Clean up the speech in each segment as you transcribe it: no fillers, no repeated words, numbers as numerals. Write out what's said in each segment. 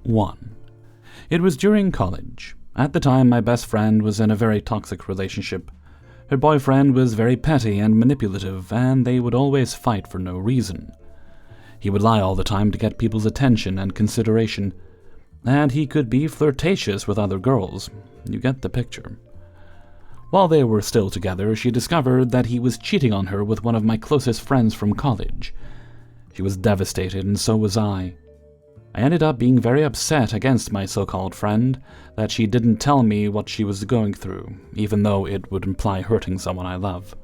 1. It was during college. At the time, my best friend was in a very toxic relationship. Her boyfriend was very petty and manipulative, and they would always fight for no reason. He would lie all the time to get people's attention and consideration, and he could be flirtatious with other girls. You get the picture. While they were still together, she discovered that he was cheating on her with one of my closest friends from college. She was devastated, and so was I. I ended up being very upset against my so-called friend that she didn't tell me what she was going through, even though it would imply hurting someone I love.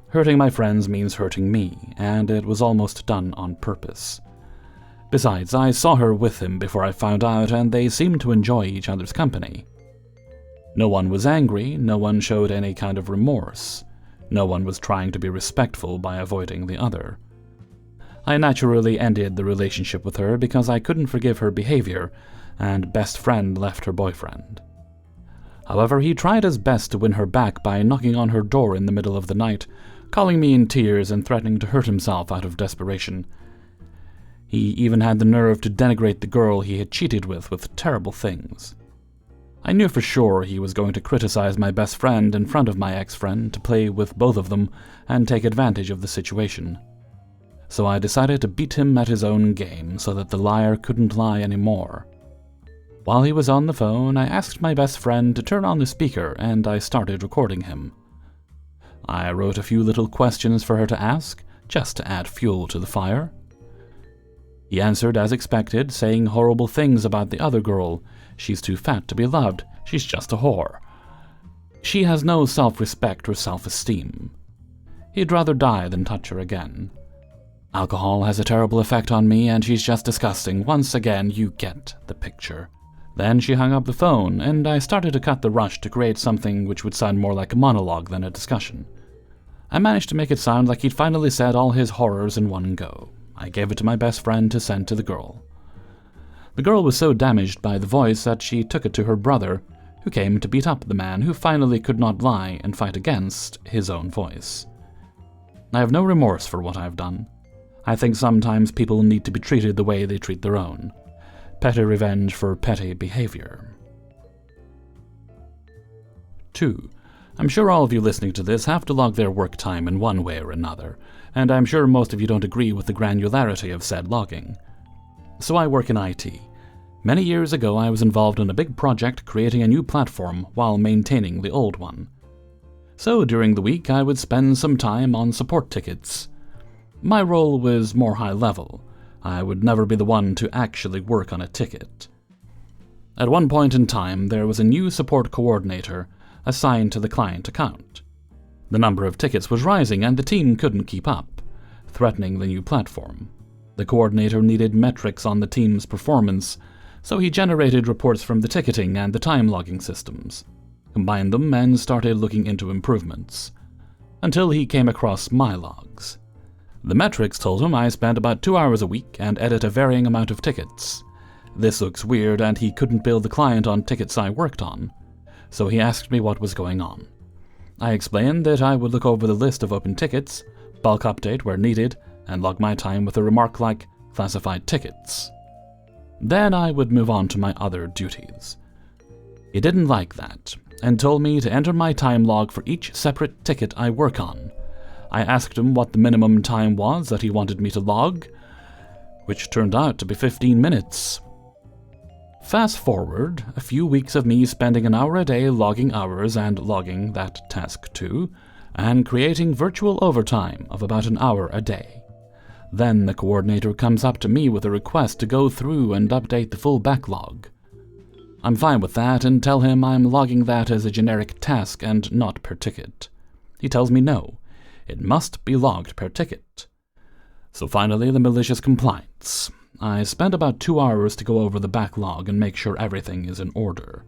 Hurting my friends means hurting me, and it was almost done on purpose. Besides, I saw her with him before I found out, and they seemed to enjoy each other's company. No one was angry, no one showed any kind of remorse, no one was trying to be respectful by avoiding the other. I naturally ended the relationship with her because I couldn't forgive her behavior, and best friend left her boyfriend. However, he tried his best to win her back by knocking on her door in the middle of the night, calling me in tears and threatening to hurt himself out of desperation. He even had the nerve to denigrate the girl he had cheated with terrible things. I knew for sure he was going to criticize my best friend in front of my ex-friend to play with both of them and take advantage of the situation. So I decided to beat him at his own game so that the liar couldn't lie anymore. While he was on the phone, I asked my best friend to turn on the speaker and I started recording him. I wrote a few little questions for her to ask, just to add fuel to the fire. He answered as expected, saying horrible things about the other girl. She's too fat to be loved. She's just a whore. She has no self-respect or self-esteem. He'd rather die than touch her again. Alcohol has a terrible effect on me, and she's just disgusting. Once again, you get the picture. Then she hung up the phone, and I started to cut the rush to create something which would sound more like a monologue than a discussion. I managed to make it sound like he'd finally said all his horrors in one go. I gave it to my best friend to send to the girl. The girl was so damaged by the voice that she took it to her brother, who came to beat up the man who finally could not lie and fight against his own voice. I have no remorse for what I've done. I think sometimes people need to be treated the way they treat their own. Petty revenge for petty behavior. 2. I'm sure all of you listening to this have to log their work time in one way or another, and I'm sure most of you don't agree with the granularity of said logging. So I work in IT. Many years ago I was involved in a big project creating a new platform while maintaining the old one. So during the week I would spend some time on support tickets. My role was more high level. I would never be the one to actually work on a ticket. At one point in time there was a new support coordinator assigned to the client account. The number of tickets was rising and the team couldn't keep up, threatening the new platform. The coordinator needed metrics on the team's performance, so he generated reports from the ticketing and the time logging systems, combined them and started looking into improvements, until he came across my logs. The metrics told him I spent about 2 hours a week and edit a varying amount of tickets. This looks weird and he couldn't bill the client on tickets I worked on, so he asked me what was going on. I explained that I would look over the list of open tickets, bulk update where needed, and log my time with a remark like classified tickets. Then I would move on to my other duties. He didn't like that, and told me to enter my time log for each separate ticket I work on. I asked him what the minimum time was that he wanted me to log, which turned out to be 15 minutes. Fast forward a few weeks of me spending an hour a day logging hours and logging that task too, and creating virtual overtime of about an hour a day. Then the coordinator comes up to me with a request to go through and update the full backlog. I'm fine with that and tell him I'm logging that as a generic task and not per ticket. He tells me no, it must be logged per ticket. So finally the malicious compliance. I spent about 2 hours to go over the backlog and make sure everything is in order.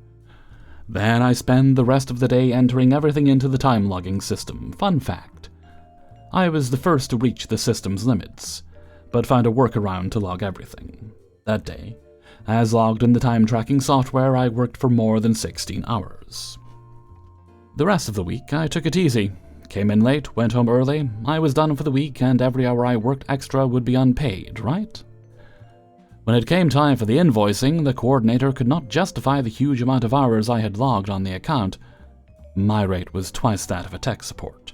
Then I spend the rest of the day entering everything into the time logging system. Fun fact: I was the first to reach the system's limits, but found a workaround to log everything. That day, as logged in the time tracking software, I worked for more than 16 hours. The rest of the week I took it easy. Came in late, went home early, I was done for the week, and every hour I worked extra would be unpaid, right? When it came time for the invoicing, the coordinator could not justify the huge amount of hours I had logged on the account. My rate was twice that of a tech support.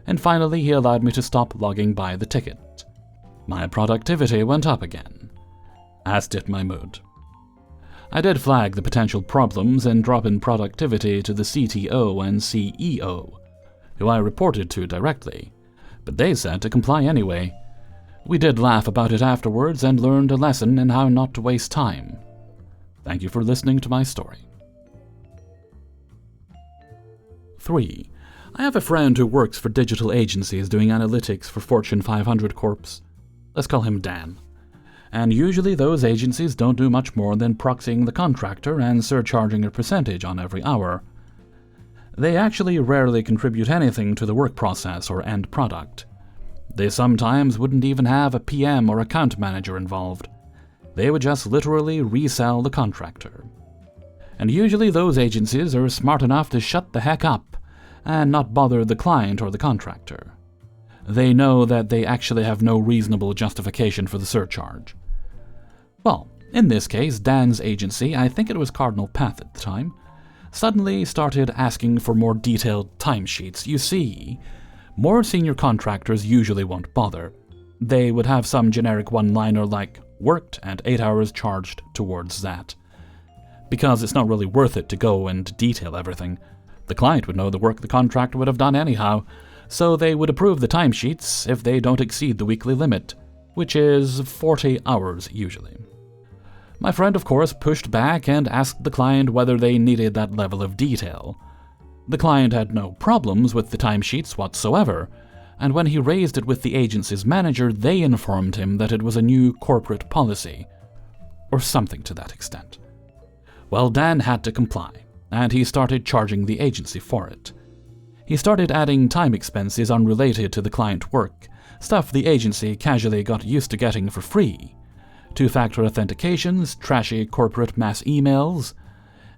And finally, he allowed me to stop logging by the ticket. My productivity went up again, as did my mood. I did flag the potential problems and drop in productivity to the CTO and CEO, who I reported to directly, but they said to comply anyway. We did laugh about it afterwards and learned a lesson in how not to waste time. Thank you for listening to my story. 3. I have a friend who works for digital agencies doing analytics for Fortune 500 corps. Let's call him Dan. And usually those agencies don't do much more than proxying the contractor and surcharging a percentage on every hour. They actually rarely contribute anything to the work process or end product. They sometimes wouldn't even have a PM or account manager involved. They would just literally resell the contractor. And usually those agencies are smart enough to shut the heck up and not bother the client or the contractor. They know that they actually have no reasonable justification for the surcharge. Well, in this case, Dan's agency, I think it was Cardinal Path at the time, suddenly started asking for more detailed timesheets. You see, more senior contractors usually won't bother. They would have some generic one-liner like, worked and 8 hours charged towards that. Because it's not really worth it to go and detail everything. The client would know the work the contractor would have done anyhow, so they would approve the timesheets if they don't exceed the weekly limit, which is 40 hours usually. My friend, of course, pushed back and asked the client whether they needed that level of detail. The client had no problems with the timesheets whatsoever, and when he raised it with the agency's manager, they informed him that it was a new corporate policy, or something to that extent. Well, Dan had to comply, and he started charging the agency for it. He started adding time expenses unrelated to the client work, stuff the agency casually got used to getting for free. Two-factor authentications, trashy corporate mass emails,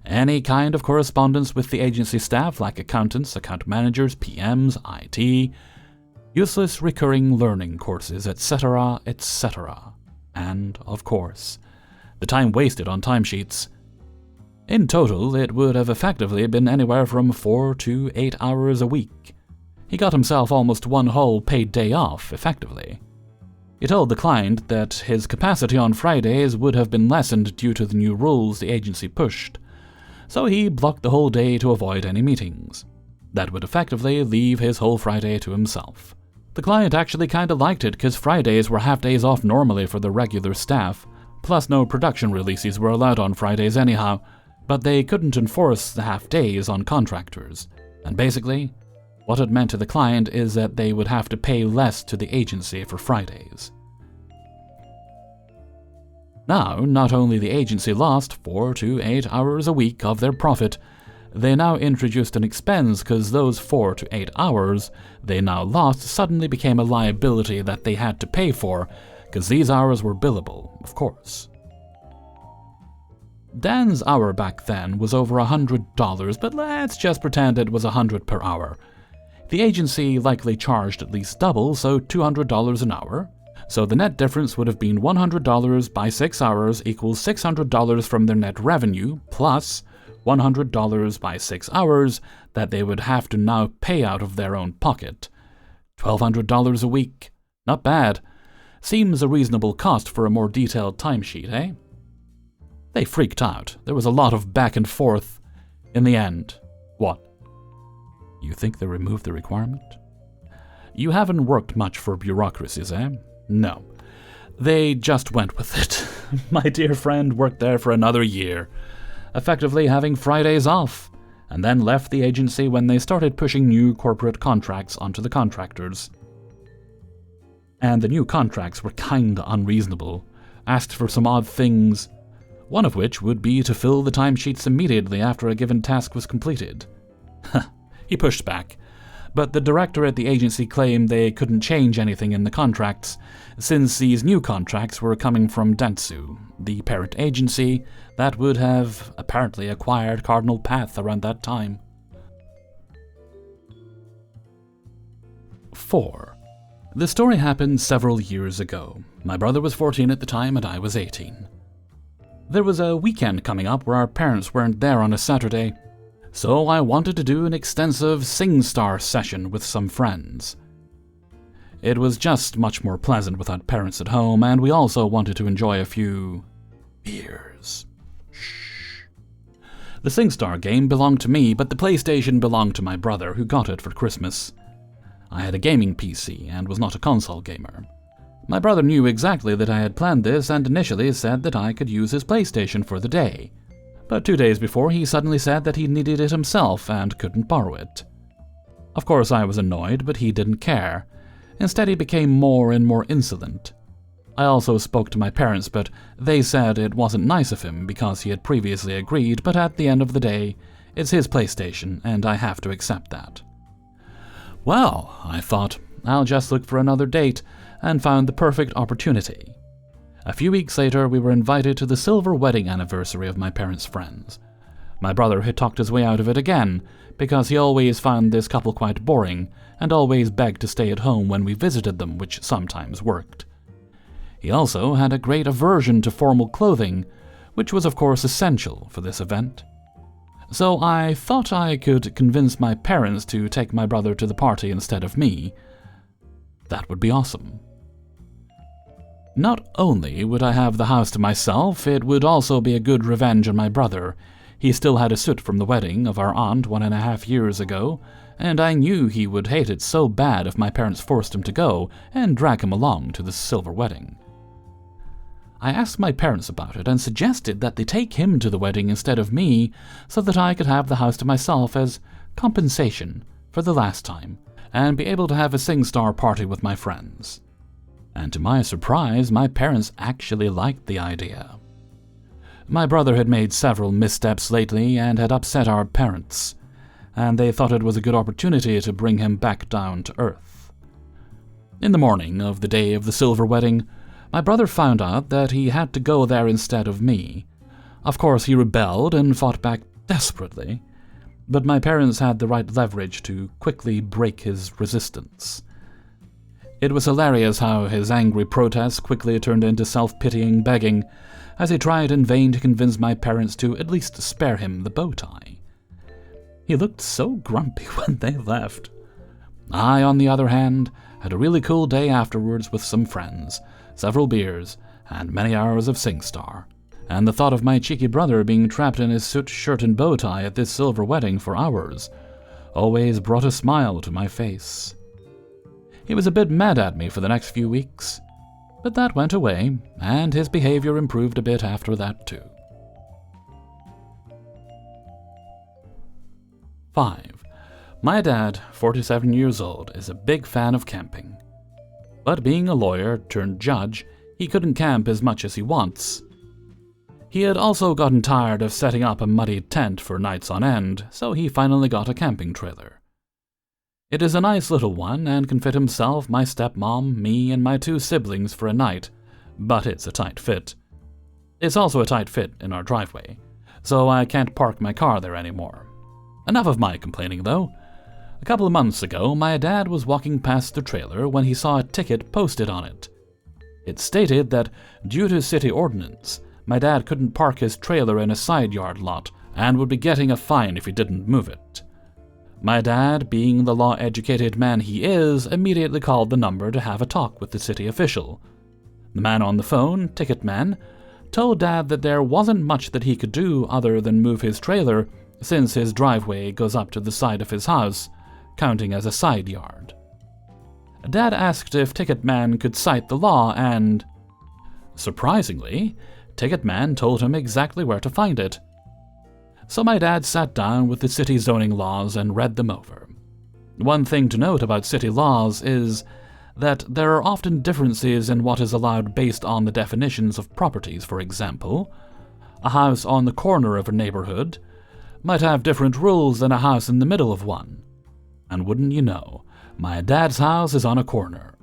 any kind of correspondence with the agency staff like accountants, account managers, PMs, IT, useless recurring learning courses, etc., etc. And, of course, the time wasted on timesheets. In total, it would have effectively been anywhere from 4 to 8 hours a week. He got himself almost one whole paid day off, effectively. He told the client that his capacity on Fridays would have been lessened due to the new rules the agency pushed, so he blocked the whole day to avoid any meetings. That would effectively leave his whole Friday to himself. The client actually kinda liked it because Fridays were half-days off normally for the regular staff, plus no production releases were allowed on Fridays anyhow, but they couldn't enforce the half-days on contractors. And basically, what it meant to the client is that they would have to pay less to the agency for Fridays. Now, not only the agency lost 4 to 8 hours a week of their profit, they now introduced an expense because those 4 to 8 hours they now lost suddenly became a liability that they had to pay for, because these hours were billable, of course. Dan's hour back then was over $100, but let's just pretend it was $100 per hour. The agency likely charged at least double, so $200 an hour. So the net difference would have been $100 by 6 hours equals $600 from their net revenue, plus $100 by 6 hours that they would have to now pay out of their own pocket. $1,200 a week. Not bad. Seems a reasonable cost for a more detailed timesheet, eh? They freaked out. There was a lot of back and forth. In the end, what? You think they removed the requirement? You haven't worked much for bureaucracies, eh? No. They just went with it. My dear friend worked there for another year, effectively having Fridays off, and then left the agency when they started pushing new corporate contracts onto the contractors. And the new contracts were kinda unreasonable, asked for some odd things, one of which would be to fill the timesheets immediately after a given task was completed. He pushed back, but the director at the agency claimed they couldn't change anything in the contracts, since these new contracts were coming from Dentsu, the parent agency that would have apparently acquired Cardinal Path around that time. 4. The story happened several years ago. My brother was 14 at the time and I was 18. There was a weekend coming up where our parents weren't there on a Saturday, so I wanted to do an extensive SingStar session with some friends. It was just much more pleasant without parents at home, and we also wanted to enjoy a few beers. Shh. The SingStar game belonged to me, but the PlayStation belonged to my brother, who got it for Christmas. I had a gaming PC and was not a console gamer. My brother knew exactly that I had planned this and initially said that I could use his PlayStation for the day. But 2 days before, he suddenly said that he needed it himself and couldn't borrow it. Of course, I was annoyed, but he didn't care. Instead, he became more and more insolent. I also spoke to my parents, but they said it wasn't nice of him because he had previously agreed, but at the end of the day, it's his PlayStation, and I have to accept that. Well, I thought, I'll just look for another date, and found the perfect opportunity. A few weeks later, we were invited to the silver wedding anniversary of my parents' friends. My brother had talked his way out of it again, because he always found this couple quite boring, and always begged to stay at home when we visited them, which sometimes worked. He also had a great aversion to formal clothing, which was of course essential for this event. So I thought I could convince my parents to take my brother to the party instead of me. That would be awesome. Not only would I have the house to myself, it would also be a good revenge on my brother. He still had a suit from the wedding of our aunt 1.5 years ago, and I knew he would hate it so bad if my parents forced him to go and drag him along to the silver wedding. I asked my parents about it and suggested that they take him to the wedding instead of me so that I could have the house to myself as compensation for the last time and be able to have a SingStar party with my friends. And to my surprise, my parents actually liked the idea. My brother had made several missteps lately and had upset our parents, and they thought it was a good opportunity to bring him back down to earth. In the morning of the day of the silver wedding, my brother found out that he had to go there instead of me. Of course, he rebelled and fought back desperately, but my parents had the right leverage to quickly break his resistance. It was hilarious how his angry protests quickly turned into self-pitying begging, as he tried in vain to convince my parents to at least spare him the bow tie. He looked so grumpy when they left. I, on the other hand, had a really cool day afterwards with some friends, several beers, and many hours of SingStar, and the thought of my cheeky brother being trapped in his suit, shirt, and bow tie at this silver wedding for hours always brought a smile to my face. He was a bit mad at me for the next few weeks, but that went away, and his behavior improved a bit after that too. 5. My dad, 47 years old, is a big fan of camping. But being a lawyer turned judge, he couldn't camp as much as he wants. He had also gotten tired of setting up a muddy tent for nights on end, so he finally got a camping trailer. It is a nice little one and can fit himself, my stepmom, me, and my 2 siblings for a night, but it's a tight fit. It's also a tight fit in our driveway, so I can't park my car there anymore. Enough of my complaining, though. A couple of months ago, my dad was walking past the trailer when he saw a ticket posted on it. It stated that, due to city ordinance, my dad couldn't park his trailer in a side yard lot and would be getting a fine if he didn't move it. My dad, being the law-educated man he is, immediately called the number to have a talk with the city official. The man on the phone, ticket man, told Dad that there wasn't much that he could do other than move his trailer, since his driveway goes up to the side of his house, counting as a side yard. Dad asked if Ticket Man could cite the law and, surprisingly, Ticket Man told him exactly where to find it. So my dad sat down with the city zoning laws and read them over. One thing to note about city laws is that there are often differences in what is allowed based on the definitions of properties. For example, a house on the corner of a neighborhood might have different rules than a house in the middle of one. And wouldn't you know, my dad's house is on a corner.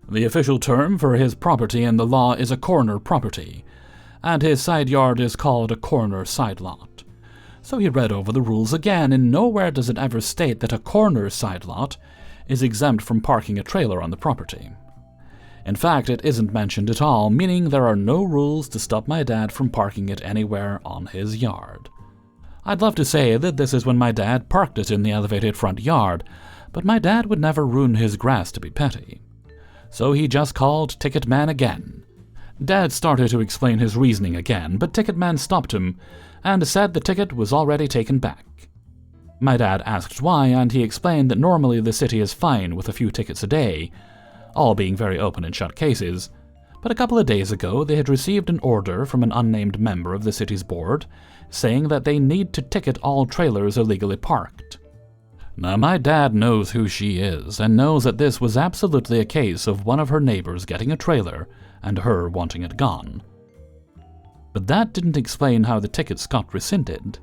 The official term for his property in the law is a corner property, and his side yard is called a corner side lot. So he read over the rules again, and nowhere does it ever state that a corner side lot is exempt from parking a trailer on the property. In fact, it isn't mentioned at all, meaning there are no rules to stop my dad from parking it anywhere on his yard. I'd love to say that this is when my dad parked it in the elevated front yard, but my dad would never ruin his grass to be petty. So he just called Ticketman again. Dad started to explain his reasoning again, but Ticketman stopped him and said the ticket was already taken back. My dad asked why, and he explained that normally the city is fine with a few tickets a day, all being very open and shut cases, but a couple of days ago they had received an order from an unnamed member of the city's board saying that they need to ticket all trailers illegally parked. Now my dad knows who she is, and knows that this was absolutely a case of one of her neighbors getting a trailer and her wanting it gone. But that didn't explain how the tickets got rescinded.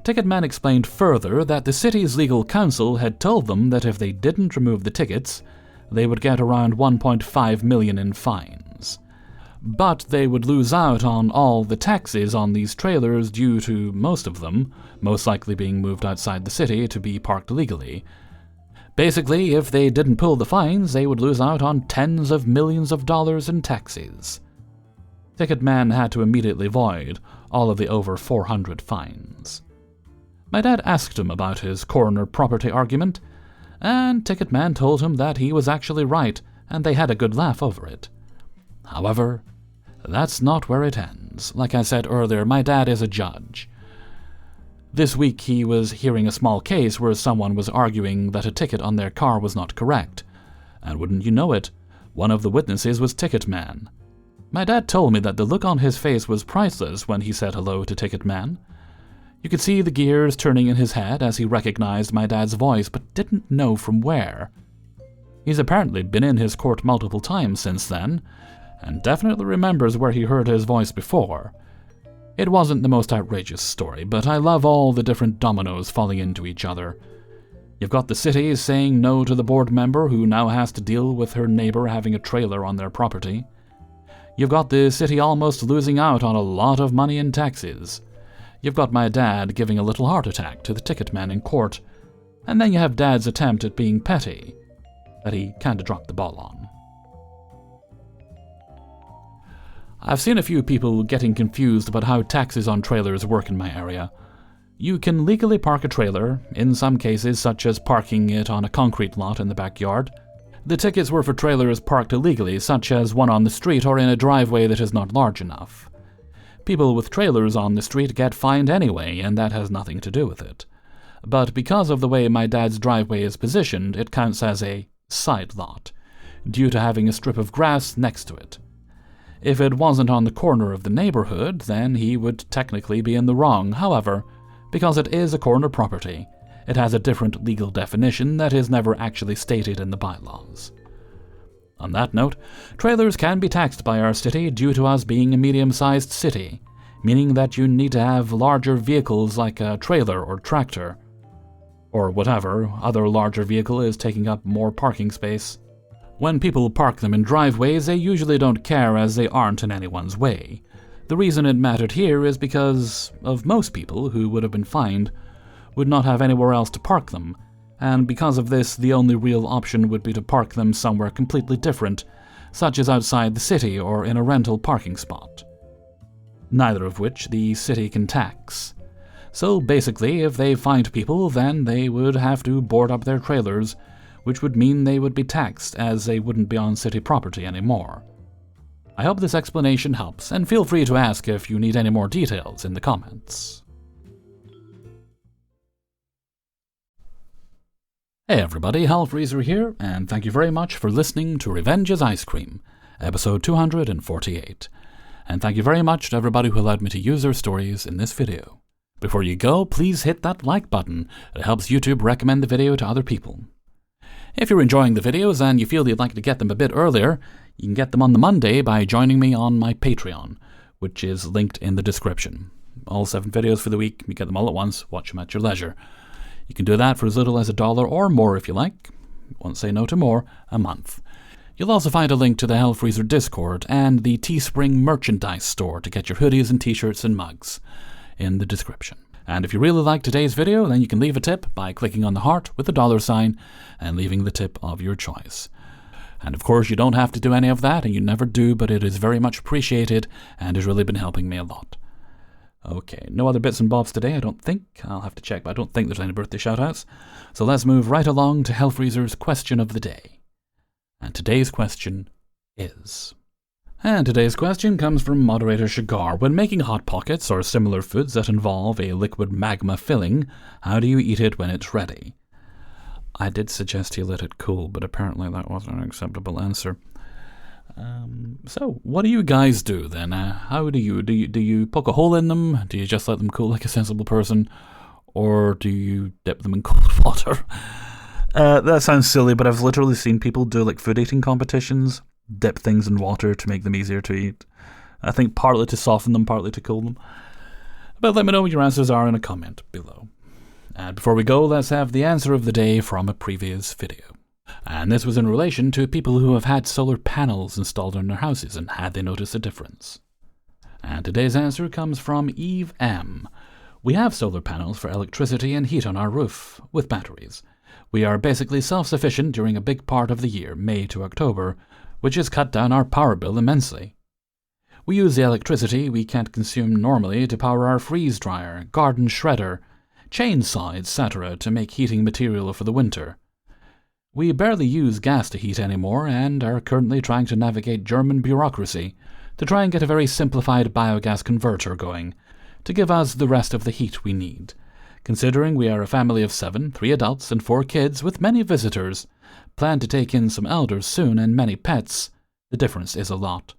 Ticketman explained further that the city's legal counsel had told them that if they didn't remove the tickets, they would get around $1.5 million in fines. But they would lose out on all the taxes on these trailers due to most of them most likely being moved outside the city to be parked illegally. Basically, if they didn't pull the fines, they would lose out on tens of millions of dollars in taxes. Ticketman had to immediately void all of the over 400 fines. My dad asked him about his corner property argument, and Ticketman told him that he was actually right, and they had a good laugh over it. However, that's not where it ends. Like I said earlier, my dad is a judge. This week he was hearing a small case where someone was arguing that a ticket on their car was not correct, and wouldn't you know it, one of the witnesses was Ticketman. My dad told me that the look on his face was priceless when he said hello to Ticketman. You could see the gears turning in his head as he recognized my dad's voice, but didn't know from where. He's apparently been in his court multiple times since then, and definitely remembers where he heard his voice before. It wasn't the most outrageous story, but I love all the different dominoes falling into each other. You've got the city saying no to the board member who now has to deal with her neighbor having a trailer on their property. You've got the city almost losing out on a lot of money in taxes. You've got my dad giving a little heart attack to the Ticketman in court, and then you have Dad's attempt at being petty that he kinda dropped the ball on. I've seen a few people getting confused about how taxes on trailers work in my area. You can legally park a trailer, in some cases such as parking it on a concrete lot in the backyard. The tickets were for trailers parked illegally, such as one on the street or in a driveway that is not large enough. People with trailers on the street get fined anyway, and that has nothing to do with it. But because of the way my dad's driveway is positioned, it counts as a side lot, due to having a strip of grass next to it. If it wasn't on the corner of the neighborhood, then he would technically be in the wrong. However, because it is a corner property, it has a different legal definition that is never actually stated in the bylaws. On that note, trailers can be taxed by our city due to us being a medium-sized city, meaning that you need to have larger vehicles like a trailer or tractor, or whatever other larger vehicle is taking up more parking space. When people park them in driveways, they usually don't care as they aren't in anyone's way. The reason it mattered here is because of most people who would have been fined would not have anywhere else to park them, and because of this, the only real option would be to park them somewhere completely different, such as outside the city or in a rental parking spot. Neither of which the city can tax. So basically, if they fined people, then they would have to board up their trailers, which would mean they would be taxed as they wouldn't be on city property anymore. I hope this explanation helps, and feel free to ask if you need any more details in the comments. Hey everybody, Hellfreezer here, and thank you very much for listening to Revenge is Ice Cream, episode 248. And thank you very much to everybody who allowed me to use their stories in this video. Before you go, please hit that like button. It helps YouTube recommend the video to other people. If you're enjoying the videos and you feel you'd like to get them a bit earlier, you can get them on the Monday by joining me on my Patreon, which is linked in the description. All 7 videos for the week, you get them all at once, watch them at your leisure. You can do that for as little as $1 or more if you like. Won't say no to more, a month. You'll also find a link to the Hellfreezer Discord and the Teespring merchandise store to get your hoodies and t-shirts and mugs in the description. And if you really like today's video, then you can leave a tip by clicking on the heart with the $sign and leaving the tip of your choice. And of course, you don't have to do any of that, and you never do, but it is very much appreciated and has really been helping me a lot. Okay, no other bits and bobs today, I don't think. I'll have to check, but I don't think there's any birthday shoutouts. So let's move right along to Hellfreezer's question of the day. And today's question is... And today's question comes from moderator Shigar. When making Hot Pockets or similar foods that involve a liquid magma filling, how do you eat it when it's ready? I did suggest you let it cool, but apparently that wasn't an acceptable answer. So, what do you guys do then? How do you poke a hole in them? Do you just let them cool like a sensible person? Or do you dip them in cold water? That sounds silly, but I've literally seen people do like food eating competitions, dip things in water to make them easier to eat. I think partly to soften them, partly to cool them. But let me know what your answers are in a comment below. And before we go, let's have the answer of the day from a previous video. And this was in relation to people who have had solar panels installed in their houses and had they noticed a difference. And today's answer comes from Eve M. We have solar panels for electricity and heat on our roof, with batteries. We are basically self-sufficient during a big part of the year, May to October, which has cut down our power bill immensely. We use the electricity we can't consume normally to power our freeze dryer, garden shredder, chainsaw, etc. to make heating material for the winter. We barely use gas to heat anymore and are currently trying to navigate German bureaucracy to try and get a very simplified biogas converter going to give us the rest of the heat we need. Considering we are a family of 7, 3 adults and 4 kids with many visitors, plan to take in some elders soon and many pets, the difference is a lot.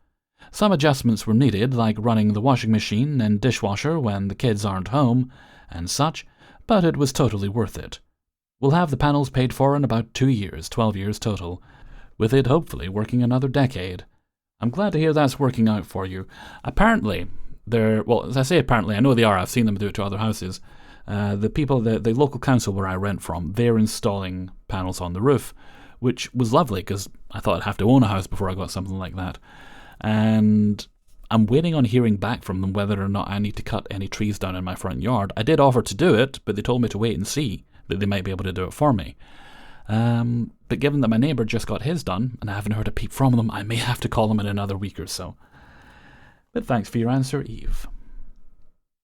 Some adjustments were needed, like running the washing machine and dishwasher when the kids aren't home and such, but it was totally worth it. We'll have the panels paid for in about 2 years, 12 years total, with it hopefully working another decade. I'm glad to hear that's working out for you. Apparently, as I say apparently, I know they are, I've seen them do it to other houses. The local council where I rent from, they're installing panels on the roof, which was lovely because I thought I'd have to own a house before I got something like that. And I'm waiting on hearing back from them whether or not I need to cut any trees down in my front yard. I did offer to do it, but they told me to wait and see, that they might be able to do it for me. But given that my neighbour just got his done, and I haven't heard a peep from them, I may have to call them in another week or so. But thanks for your answer, Eve.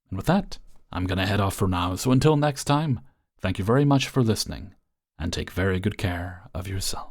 And with that, I'm going to head off for now, so until next time, thank you very much for listening, and take very good care of yourself.